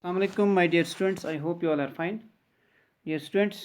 Assalamualaikum my dear students, I hope you all are fine. Dear students,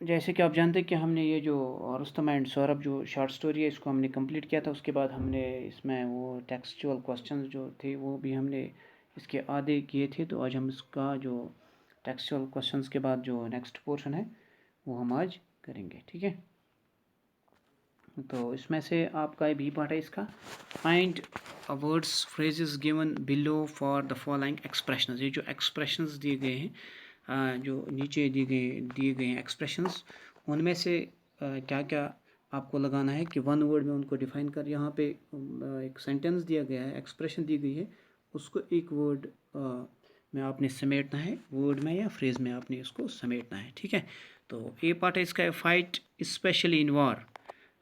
जैसे कि आप जानते हैं कि हमने ये जो रुस्तम एंड सौरभ जो शॉर्ट स्टोरी है इसको हमने कंप्लीट किया था। उसके बाद हमने इसमें वो टेक्सचुअल क्वेश्चंस जो थे वो भी हमने इसके आधे किए थे। तो आज हम इसका जो टेक्सचुअल क्वेश्चंस के बाद जो नेक्स्ट पोर्शन है वो हम आज करेंगे, ठीक है। तो इसमें से आपका भी पार्ट है इसका, find words phrases given below for the following expressions. ये जो एक्सप्रेशंस दिए गए हैं, जो नीचे दिए गए हैं एक्सप्रेशंस, उनमें से क्या क्या आपको लगाना है कि वन वर्ड में उनको डिफाइन कर। यहाँ पे एक सेंटेंस दिया गया है, एक्सप्रेशन दी गई है, उसको एक वर्ड में आपने समेटना है, वर्ड में या फ्रेज में आपने इसको समेटना है, ठीक है। तो ये पार्ट है इसका, fight specially in war.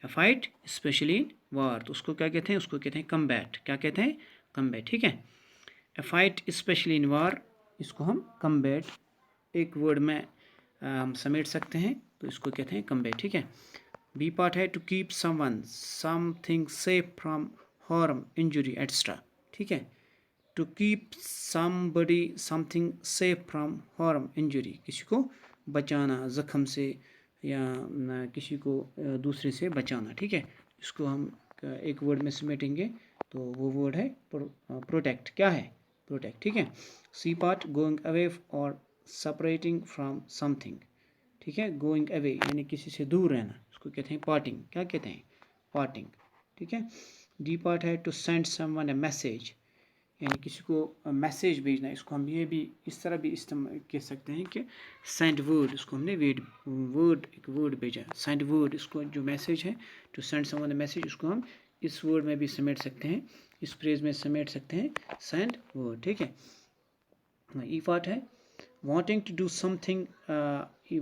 Fight specially in war, तो उसको क्या कहते हैं, उसको कहते हैं कम्बैट। क्या कहते हैं, कम्बैट, ठीक है। फाइट स्पेशली इन वार, इसको हम कम्बैट एक वर्ड में हम समेट सकते हैं, तो इसको कहते हैं कम्बैट, ठीक है। बी पार्ट है to keep someone something safe from harm injury etcetera, ठीक है। To keep somebody something safe from harm injury, किसी को बचाना जख्म से या किसी को दूसरे से बचाना, ठीक है। इसको हम एक वर्ड में समेटेंगे, तो वो वर्ड है प्रोटेक्ट। क्या है, प्रोटेक्ट, ठीक है। सी पार्ट गोइंग अवे और सेपरेटिंग फ्रॉम समथिंग, ठीक है। गोइंग अवे यानी किसी से दूर रहना, उसको कहते हैं पार्टिंग। क्या कहते हैं, पार्टिंग, ठीक है। डी पार्ट है to send someone a message, यानी किसी को मैसेज भेजना। इसको हम ये भी इस तरह भी इस्तेमाल कह सकते हैं कि सेंड वर्ड, इसको हमने एक वर्ड भेजा, सेंड वर्ड। इसको जो मैसेज है, to send someone a message, उसको हम इस वर्ड में भी समेट सकते हैं, इस फ्रेज में समेट सकते हैं, सेंड वर्ड, ठीक है। ई पार्ट है wanting to do something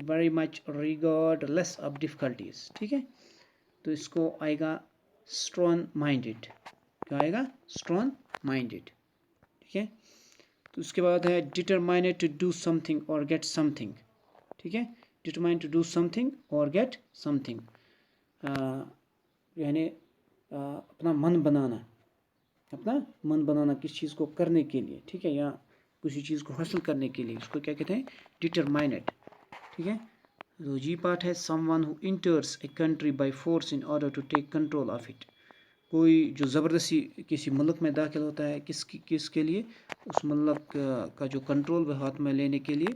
very much regardless of difficulties, ठीक है। तो इसको आएगा स्ट्रॉन्ग माइंडेड। क्या आएगा, स्ट्रॉन्ग माइंडेड, ठीक है। तो उसके बाद है डिटरमाइनेड टू डू समथिंग और गेट समथिंग, ठीक है। डिटरमाइंड टू डू समथिंग और गेट समथिंग, यानी अपना मन बनाना, अपना मन बनाना किस चीज़ को करने के लिए, ठीक है, या किसी चीज़ को हासिल करने के लिए, उसको क्या कहते हैं, डिटरमाइनेड, ठीक है। तो जी पार्ट है someone who enters a country by force in order to take control of it. कोई जो ज़बरदस्ती किसी मुल्क में दाखिल होता है, किसके लिए, उस मुल्क का जो कंट्रोल वह हाथ में लेने के लिए।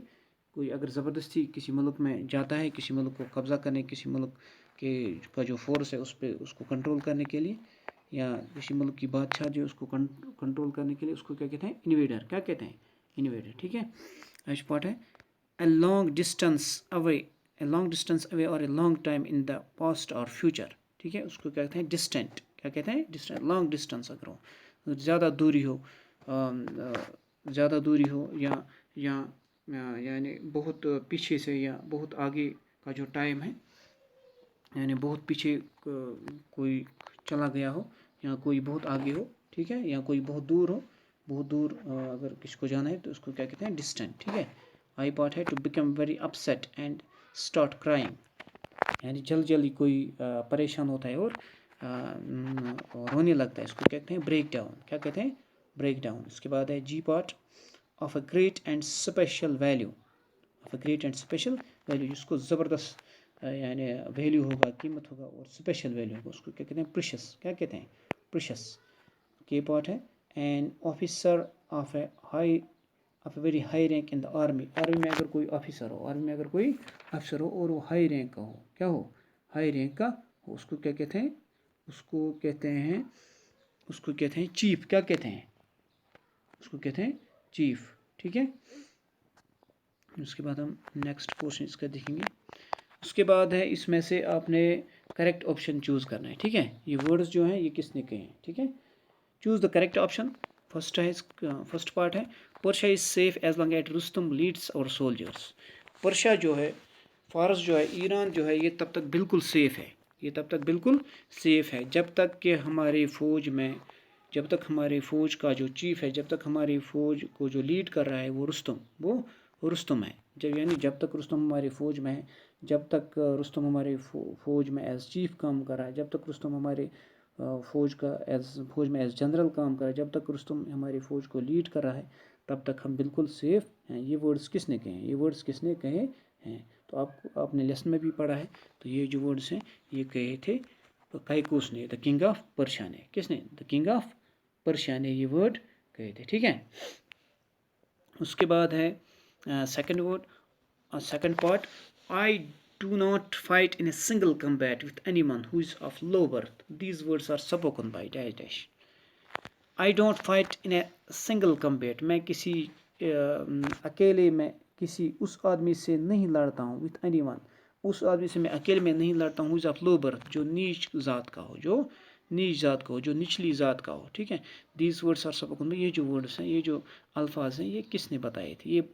कोई अगर ज़बरदस्ती किसी मुल्क में जाता है, किसी मुल्क को कब्ज़ा करने, किसी मुल्क के का जो फोर्स है उस पर उसको कंट्रोल करने के लिए, या किसी मुल्क की बादशाह जो उसको कंट्रोल करने के लिए, उसको क्या कहते हैं, इन्वेडर। क्या कहते हैं, इन्वेडर, ठीक है। नेक्स्ट पार्ट है a long distance away, a long distance away or a long time in the past or future, ठीक है। उसको कहते हैं डिस्टेंट। क्या कहते हैं, डिस्टेंट। लॉन्ग डिस्टेंस अगर हो, ज़्यादा दूरी हो, ज़्यादा दूरी हो, या यानी बहुत पीछे से या बहुत आगे का जो टाइम है, यानी बहुत पीछे कोई चला गया हो, या कोई बहुत आगे हो, ठीक है, या कोई बहुत दूर हो, बहुत दूर अगर किसी को जाना है तो उसको क्या कहते हैं, डिस्टेंट, ठीक है। आई पार्ट है to become very upset and start crying, यानी जल्दी कोई परेशान होता है और रोने लगता है, इसको कहते हैं ब्रेक डाउन। क्या कहते हैं, ब्रेक डाउन। उसके बाद है G part of a great and special value, of a great and special value, जिसको ज़बरदस्त यानी वैल्यू होगा, कीमत होगा, और स्पेशल वैल्यू होगा, उसको क्या कहते हैं, प्रीशियस। क्या कहते हैं, प्रीशियस। के पार्ट है an officer of A high, of a very high rank in the army. Army में अगर कोई ऑफिसर हो, आर्मी में अगर कोई अफसर हो और वो हाई रैंक का हो, क्या हो, हाई रैंक का हो, उसको क्या कहते हैं, उसको कहते हैं, उसको कहते हैं चीफ। क्या कहते हैं, उसको कहते हैं चीफ, ठीक है। उसके बाद हम नेक्स्ट क्वेश्चन इसका देखेंगे। उसके बाद है इसमें से आपने करेक्ट ऑप्शन चूज़ करना है, ठीक है। ये वर्ड्स जो हैं ये किसने कहे हैं, ठीक है। Choose the correct option. First है, फर्स्ट पार्ट है Persia is safe as long as Rustam leads और सोल्जर्स। पर्शिया जो है, फारस जो है, ईरान जो है, ये तब तक बिल्कुल सेफ़ है, ये तब तक बिल्कुल सेफ़ है जब तक कि हमारी फ़ौज में, जब तक हमारी फ़ौज का जो चीफ़ है, जब तक हमारी फ़ौज को जो लीड कर रहा है वो रुस्तम है। जब यानी जब तक रुस्तम हमारी फ़ौज में है, जब तक रुस्तम हमारी फ़ौज में एज चीफ काम कर रहा है, जब तक रुस्तम हमारे फौज में एज जनरल काम कर रहा है, जब तक रुस्तम हमारी फ़ौज को लीड कर रहा है तब तक हम बिल्कुल सेफ हैं। ये वर्ड्स किसने कहे हैं? ये वर्ड्स किसने कहे हैं? तो आपने लेसन में भी पढ़ा है। तो ये जो वर्ड्स हैं ये कहे थे काइकोस ने, द किंग ऑफ पर्शिया ने। किसने? द किंग ऑफ पर्शिया ने ये वर्ड कहे थे। ठीक है, उसके बाद है second word, second part, I do not fight in a single combat with anyone who is of low birth. These words are spoken by dash dash. I don't fight in a single combat. मैं किसी अकेले में किसी उस आदमी से नहीं लड़ता हूँ। with anyone, उस आदमी से मैं अकेले में नहीं लड़ता हूँ who is of low birth, जो नीच ज़ात का हो, जो नीच ज़ात का हो, जो निचली ज़ात का हो। ठीक है, these words are spoken by, ये जो वर्ड्स हैं, ये जो अल्फाज हैं, ये किसने बताए थे? ये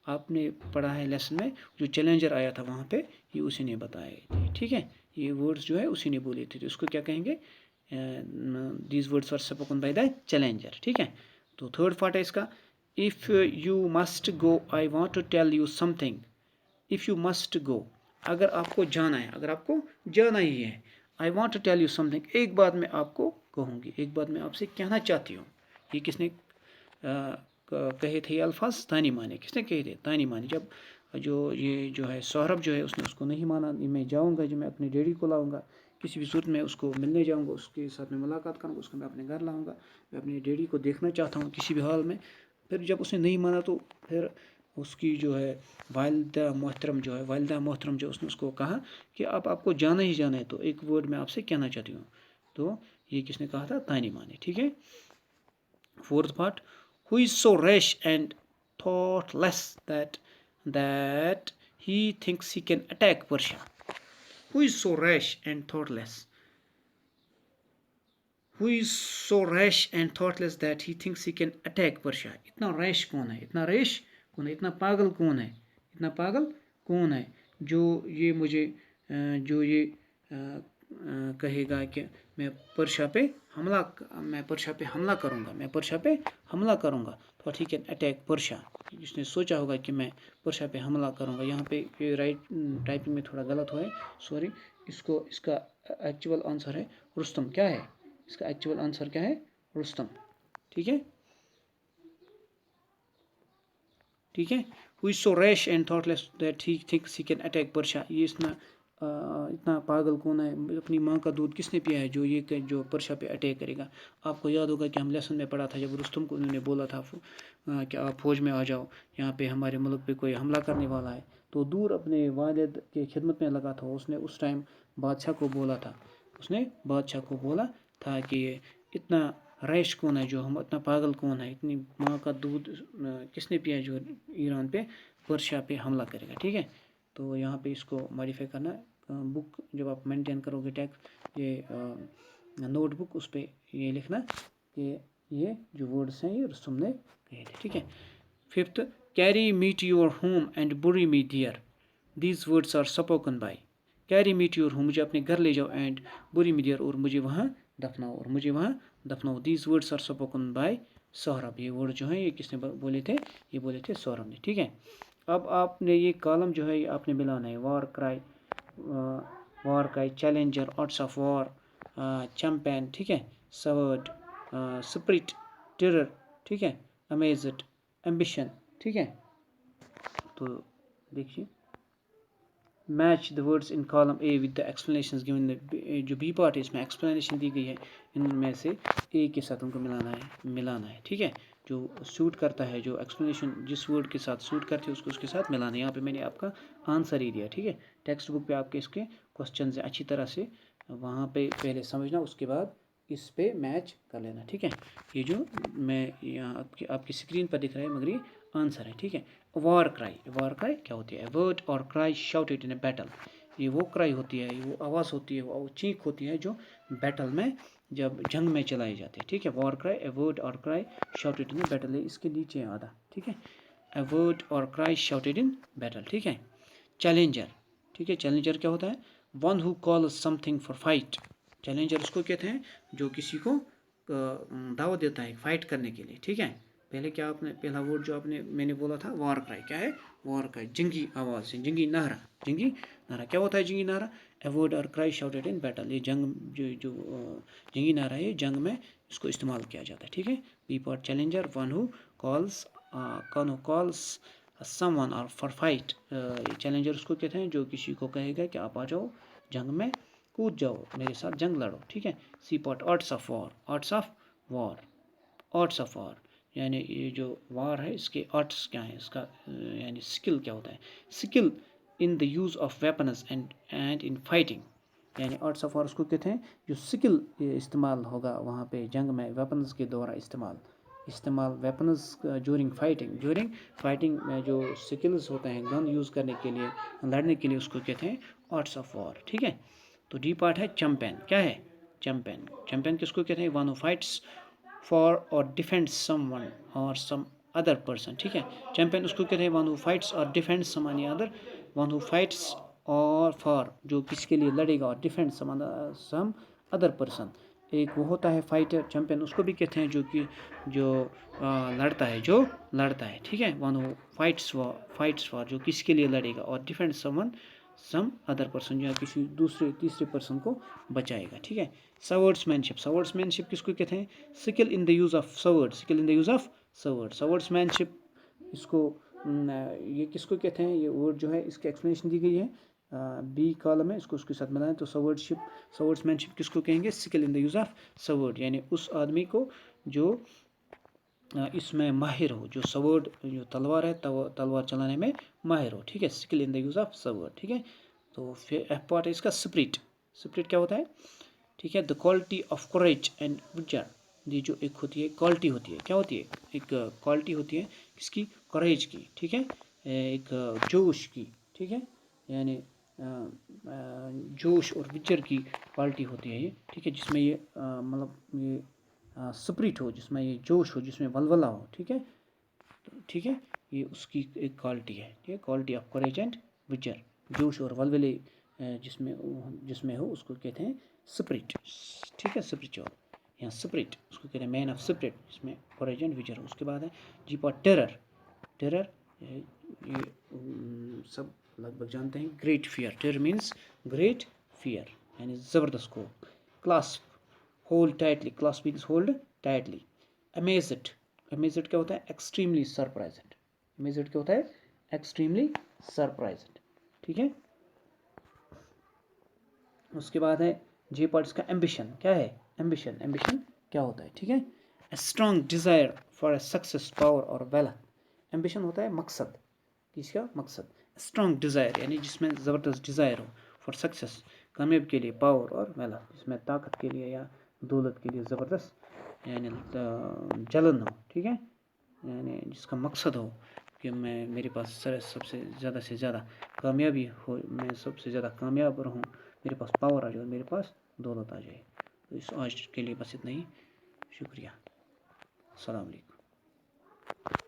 आपने पढ़ा है लेसन में, जो चैलेंजर आया था वहाँ पे, ये उसी ने बताए थे। ठीक है, ये वर्ड्स जो है उसी ने बोले थे। तो उसको क्या कहेंगे? These words are spoken by the challenger. ठीक है, तो थर्ड पार्ट है इसका, if you must go I want to tell you something. If you must go, अगर आपको जाना है, अगर आपको जाना ही है, I want to tell you something, एक बात मैं आपको कहूँगी, एक बात मैं आपसे कहना चाहती हूँ। ये किसने कहे थे? ये अल्फाज तानी माने। किसने कहे थे? तानी माने। जब ये जो है सौरभ जो है उसने उसको नहीं माना, मैं जाऊँगा, जो मैं अपने डैडी को लाऊँगा, किसी भी सूरत में उसको मिलने जाऊँगा, उसके साथ में मुलाकात करूँगा, उसको मैं अपने घर लाऊँगा, मैं अपने डैडी को देखना चाहता हूँ किसी भी हाल में। फिर जब उसने नहीं माना तो फिर उसकी जो है वालिदा मोहतरम जो उसने उसको कहा कि आपको जाना ही जाना है, तो एक वर्ड मैं आपसे कहना चाहती हूँ। तो ये किसने कहा था? तानी माने। ठीक है, fourth part, who is so rash and thoughtless that he thinks he can attack Persia. Who is so rash and thoughtless? Who is so rash and thoughtless that he thinks he can attack Persia? इतना rash कौन है? इतना rash कौन है? इतना पागल कौन है? इतना पागल कौन है जो ये मुझे कहेगा कि मैं पर्शिया पे हमला करूँगा। तो ठीक है, अटैक पर्शिया, जिसने सोचा होगा कि मैं पर्शिया पे हमला करूँगा। यहाँ पे टाइपिंग में थोड़ा गलत हुआ है, सॉरी। इसका एक्चुअल आंसर है रुस्तम। क्या है इसका एक्चुअल आंसर? क्या है? रुस्तम। ठीक है, ठीक है। Who is so rash and thoughtless that he thinks he can attack Persia? ये इतना पागल कौन है? अपनी माँ का दूध किसने पिया है जो पर्शिया पे अटैक करेगा? आपको याद होगा कि हम लेसन में पढ़ा था, जब रुस्तम को उन्होंने बोला था कि आप फौज में आ जाओ, यहाँ पे हमारे मुल्क पे कोई हमला करने वाला है, तो दूर अपने वालिद के खिदमत में लगा था। उसने उस टाइम बादशाह को बोला था कि ये इतना रैश कौन है, जो हम इतना पागल कौन है, इतनी माँ का दूध किसने पिया जो ईरान पे पर्शिया पे हमला करेगा। ठीक है, तो यहाँ पे इसको मॉडिफाई करना, बुक जब आप मेंटेन करोगे टैक्स, ये नोटबुक, उस पर ये लिखना कि ये जो वर्ड्स हैं ये रुस्तम ने कहे थे। ठीक है, fifth, carry me to your home and bury me there. These words are spoken by. Carry me to your home, मुझे अपने घर ले जाओ, एंड बुरी मी दियर, और मुझे वहाँ दफनाओ। These words are spoken by Saurabh. ये वर्ड जो है ये किसने बोले थे? ये बोले थे सौरभ ने। ठीक है, अब आपने ये कॉलम जो है ये आपने मिलाना है, वार cry, challenger, arts of war, champion, ठीक है, सवर्ड, स्पिरिट, टेरर, ठीक है, अमेज्ड, एम्बिशन। ठीक है, तो देखिए, match the words in column A with the explanations given. जो बी पार्ट है इसमें एक्सप्लेनेशन दी गई है, इनमें से ए के साथ उनको मिलाना है। ठीक है, जो सूट करता है, जो एक्सप्लेनेशन जिस वर्ड के साथ सूट करती है उसको उसके साथ मिलाना है। यहाँ पे मैंने आपका आंसर ही दिया। ठीक है, टेक्स्ट बुक पे आपके इसके क्वेश्चन है, अच्छी तरह से वहाँ पे पहले समझना, उसके बाद इस पे मैच कर लेना। ठीक है, ये जो मैं यहाँ आपकी स्क्रीन पर दिख रहा है मगर ये आंसर है। ठीक है, वार क्राई क्या होती है? वर्ड और cry shouted in a battle. ये वो क्राई होती है, वो आवाज़ होती है, वो चीख होती है जो बैटल में, जब जंग में चलाई जाती है। ठीक है, वॉर क्राई, ए वर्ड और cry shouted in a battle, इसके नीचे आधा। ठीक है, ए वर्ड और क्राई शाउटेड इन बैटल। ठीक है, चैलेंजर। ठीक है, चैलेंजर क्या होता है? One who calls something for fight. Challenger उसको कहते हैं जो किसी को दावत देता है फाइट करने के लिए। ठीक है, पहले क्या आपने पहला वर्ड जो आपने मैंने बोला था वॉर क्राई, क्या है वॉर क्राई, जंगी आवाज़ है, जंगी नारा, जंगी नारा क्या होता है जंगी नारा, ए वर्ड और क्राई शाउटेड इन बैटल, ये जंग जो जंगी नारा है जंग में इसको इस्तेमाल किया जाता है, ठीक है। B part challenger, one who calls someone or for fight, challenger उसको कहते हैं जो किसी को कहेगा कि आप आ जाओ जंग में कूद जाओ मेरे साथ जंग लड़ो, ठीक है। C part arts of war, arts of war, arts of war यानी ये जो वार है इसके आर्ट्स क्या है, इसका यानी स्किल क्या होता है, skill in the use of weapons and in fighting, यानी आर्ट्स ऑफ वॉर उसको कहते हैं जो स्किल इस्तेमाल होगा वहाँ पे जंग में वेपन्स के द्वारा इस्तेमाल वेपन्स ज्यूरिंग फाइटिंग में जो स्किल्स होते हैं गन यूज़ करने के लिए लड़ने के लिए उसको कहते हैं आर्ट्स ऑफ वॉर, ठीक है। तो डी पार्ट है चैंपियन, क्या है चैंपियन, चैंपियन किसको कहते हैं, वन हु फाइट्स फॉर और डिफेंड्स समवन और सम अदर पर्सन, ठीक है। चैंपियन उसको कहते हैं one who fights or defends some any other, one who fights or for जो किसके लिए लड़ेगा और डिफेंड सम अदर पर्सन, एक वो होता है फाइटर, चैंपियन उसको भी कहते हैं जो लड़ता है, ठीक है। वन हु फाइट्स फॉर जो किसके लिए लड़ेगा और डिफेंड सम अदर पर्सन जो किसी तीसरे पर्सन को बचाएगा, ठीक है। सवर्ड्समैनशिप किसको कहते हैं, skill in the use of swordsmanship इसको ये किसको कहते हैं, ये वर्ड जो है इसकी एक्सप्लेनेशन दी गई है बी कॉलम में, इसको उसके साथ मिलाएं तो सवर्ड्समैनशिप किसको कहेंगे, skill in the use of sword, यानी उस आदमी को जो इसमें माहिर हो, जो सवर्ड जो तलवार है तलवार चलाने में माहिर हो, ठीक है, skill in the use of sword, ठीक है। तो फिर एफ पार्ट है इसका स्पिरिट क्या होता है, ठीक है, the quality of courage and vigour, ये जो एक होती है क्वालिटी होती है, क्या होती है, एक क्वालिटी होती है किसकी, करेज की, ठीक है, एक जोश की, ठीक है, यानी जोश और विजर की क्वालिटी होती है ये, ठीक है, जिसमें ये मतलब ये स्पिरिट हो, जिसमें ये जोश हो, जिसमें वलवला हो, ठीक है, ये उसकी एक क्वालिटी है, ठीक है, क्वालिटी ऑफ करेज एंड विजर, जोश और वलवले जिसमें हो उसको कहते हैं स्पिरिट, ठीक है, स्पिरिचुअल, यहाँ स्पिरिट उसको कहते हैं मैन ऑफ स्पिरिट, जिसमें करेज एंड विजर। उसके बाद है जी पार्ट टेरर ये सब लगभग जानते हैं, great fear, terror means great fear यानी ज़बरदस्त को, clasp hold tightly, clasp means hold tightly, amazed क्या होता है, एक्सट्रीमली सरप्राइज्ड, अमेज्ड क्या होता है, एक्सट्रीमली सरप्राइज्ड, ठीक है। उसके बाद है जे पार्ट्स का एम्बिशन, क्या है एम्बिशन क्या होता है, ठीक है, a strong desire for a success power और वेल्थ, एम्बिशन होता है मकसद, किसका मकसद, स्ट्रॉन्ग डिज़ायर यानी जिसमें ज़बरदस्त डिज़ायर हो, फॉर सक्सेस कामयाब के लिए, पावर और वेल्थ जिसमें ताकत के लिए या दौलत के लिए ज़बरदस्त यानी जलन हो, ठीक है, यानी जिसका मकसद हो कि मैं मेरे पास सबसे ज़्यादा से ज़्यादा कामयाबी हो, मैं सबसे ज़्यादा कामयाब रहूँ, मेरे पास पावर आ जाए और मेरे पास दौलत आ जाए। तो इस आज के लिए बस इतना ही, शुक्रिया, अस्सलाम वालेकुम।